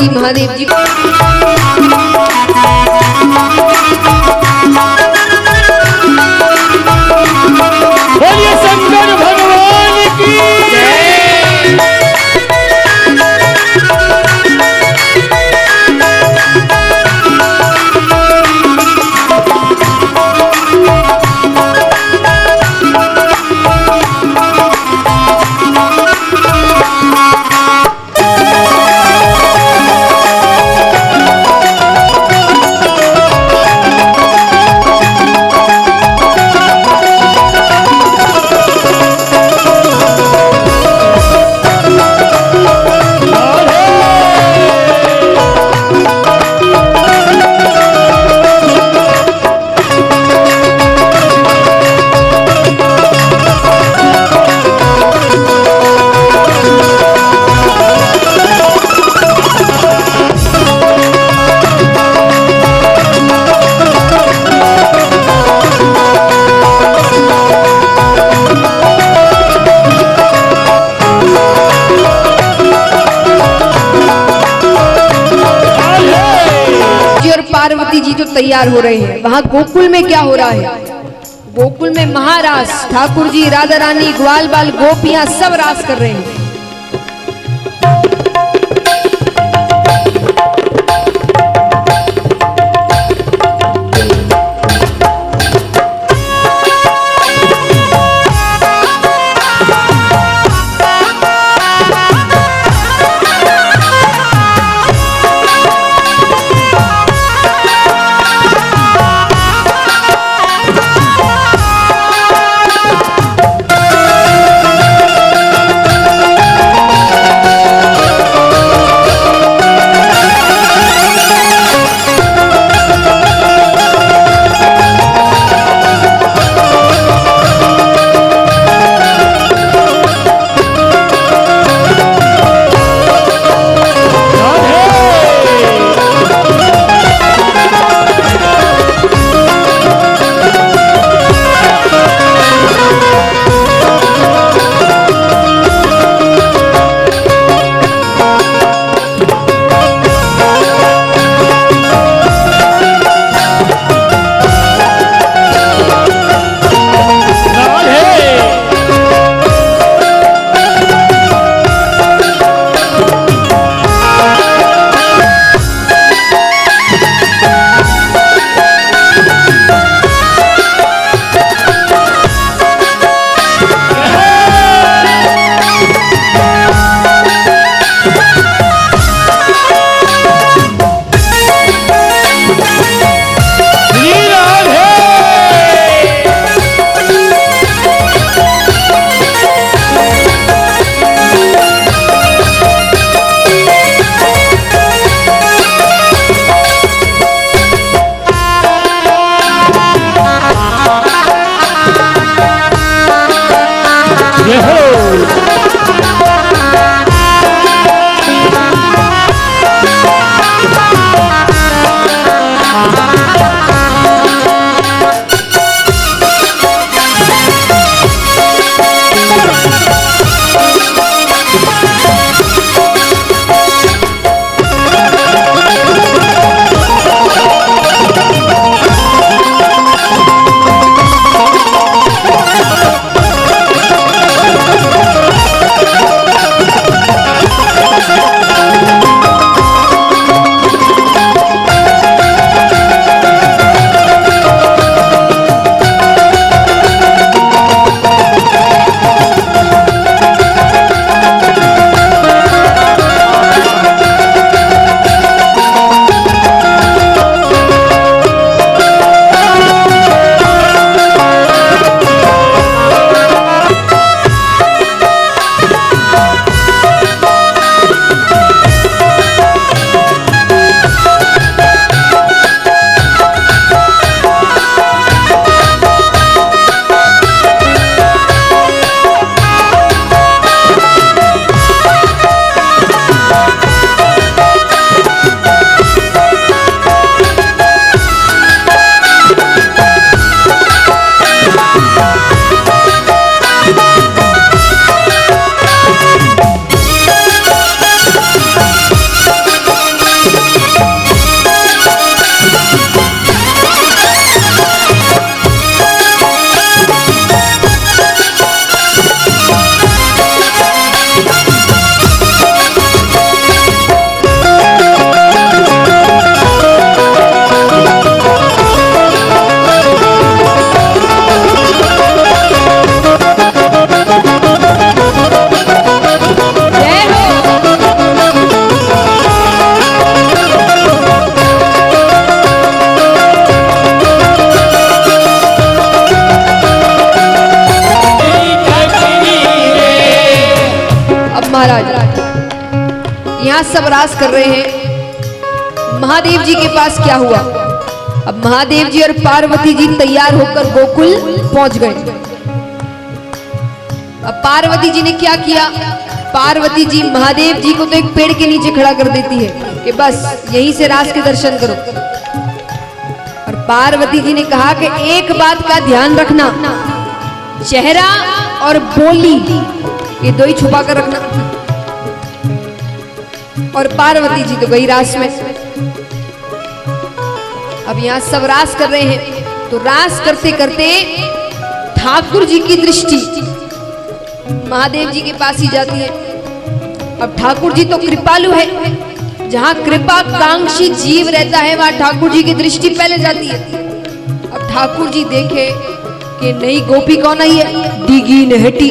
पार्वती महादेव जी बोलिए शंकर भगवान की पार्वती जी तो तैयार हो रहे हैं। वहां गोकुल में क्या हो रहा है? गोकुल में महाराज ठाकुर जी, राधा रानी, ग्वाल बाल, गोपियां सब रास कर रहे हैं। यहाँ सब रास कर रहे हैं। महादेव जी के पास क्या हुआ? अब महादेव जी और पार्वती जी तैयार होकर गोकुल पहुंच गए। अब पार्वती जी ने क्या किया? पार्वती जी महादेव जी को तो एक पेड़ के नीचे खड़ा कर देती है कि बस यहीं से रास के दर्शन करो। और पार्वती जी ने कहा कि एक बात का ध्यान रखना, चेहरा और बोली ये दो ही छुपा कर रखना। और पार्वती जी तो गई रास में। अब यहां सब रास कर रहे हैं, तो रास करते करते ठाकुर जी की दृष्टि महादेव जी के पास ही जाती है। अब ठाकुर जी तो कृपालु है, जहां कृपा कांक्षी जीव रहता है वहां ठाकुर जी की दृष्टि पहले जाती है। अब ठाकुर जी देखे कि नई गोपी कौन आई है, डिगी नहटी,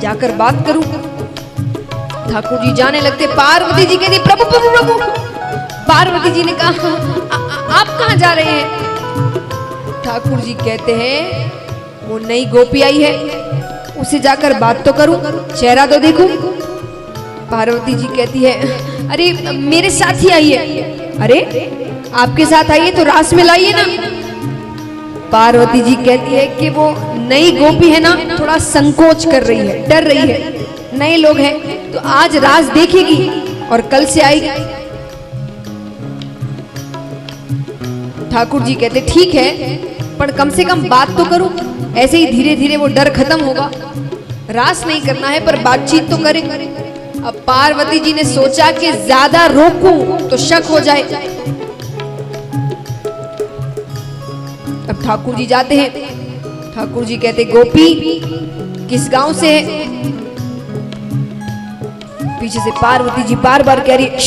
जाकर बात करूं। ठाकुर जी जाने लगते। पार्वती जी कहती प्रभु प्रभु प्रभु। पार्वती जी ने कहा आप कहां जा रहे हैं? ठाकुर जी कहते हैं वो नई गोपी आई है, उसे जाकर बात तो करूं, चेहरा तो देखूं। पार्वती जी कहती है अरे मेरे साथ ही आई है। अरे आपके साथ आई है तो रास में लाइए ना। पार्वती जी कहती है कि वो नई गोपी है ना, थोड़ा संकोच कर रही है, डर रही है, नए लोग हैं तो आज रास देखेगी और कल से आएगी। ठाकुर जी कहते ठीक है, पर कम से कम बात तो करूं, ऐसे ही धीरे धीरे वो डर खत्म होगा। रास नहीं करना है पर बातचीत तो करें। अब पार्वती जी ने सोचा कि ज्यादा रोकूं तो शक हो जाए। अब ठाकुर जी जाते हैं। ठाकुर जी कहते गोपी किस गांव से है? पीछे से पार्वती जी बार बार कह रही है।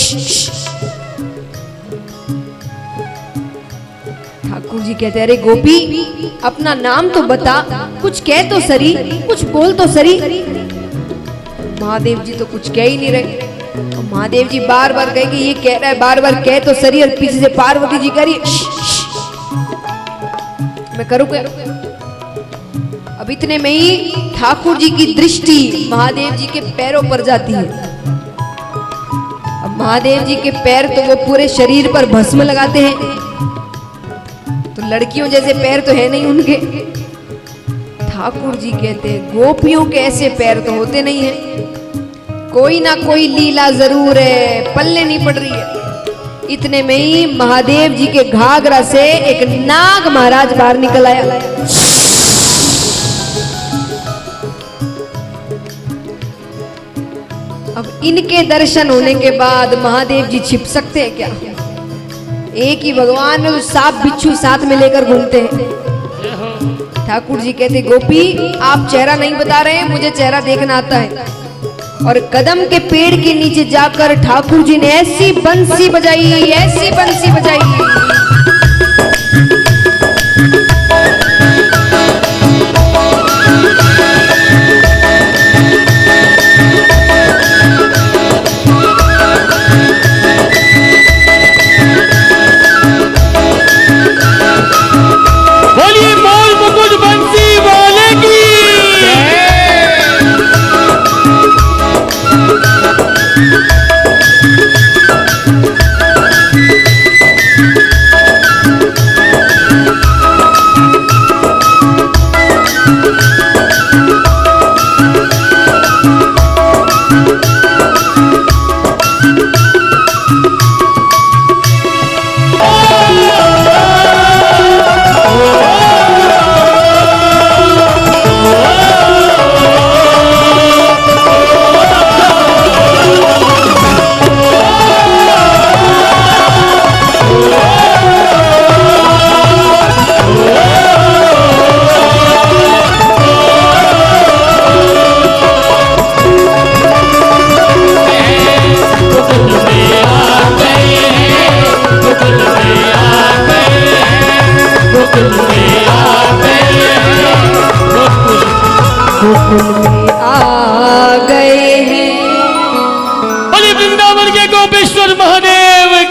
ठाकुर जी कहते अरे गोपी अपना नाम तो बता, कुछ कह तो सरी, कुछ बोल तो सरी। महादेव जी तो कुछ कह ही नहीं रहे। और महादेव जी बार बार कहे कि ये कह रहा है, बार बार कह तो सरी। और पीछे से पार्वती जी कह रही मैं करूं क्या? अब इतने में ही ठाकुर जी की दृष्टि महादेव जी के पैरों पर जाती है। अब महादेव जी के पैर तो वो पूरे शरीर पर भस्म लगाते हैं, तो लड़कियों जैसे पैर तो है नहीं उनके। ठाकुर जी कहते हैं गोपियों के ऐसे पैर तो होते नहीं है, कोई ना कोई लीला जरूर है, पल्ले नहीं पड़ रही है। इतने में ही महादेव जी के घाघरा से एक नाग महाराज बाहर निकल आया। अब इनके दर्शन होने के बाद महादेव जी छिप सकते हैं क्या? एक ही भगवान सांप बिच्छू साथ में लेकर घूमते हैं। ठाकुर जी कहते गोपी आप चेहरा नहीं बता रहे हैं, मुझे चेहरा देखना आता है। और कदम के पेड़ के नीचे जाकर ठाकुर जी ने ऐसी बंसी बजाई, ऐसी बंसी बजाई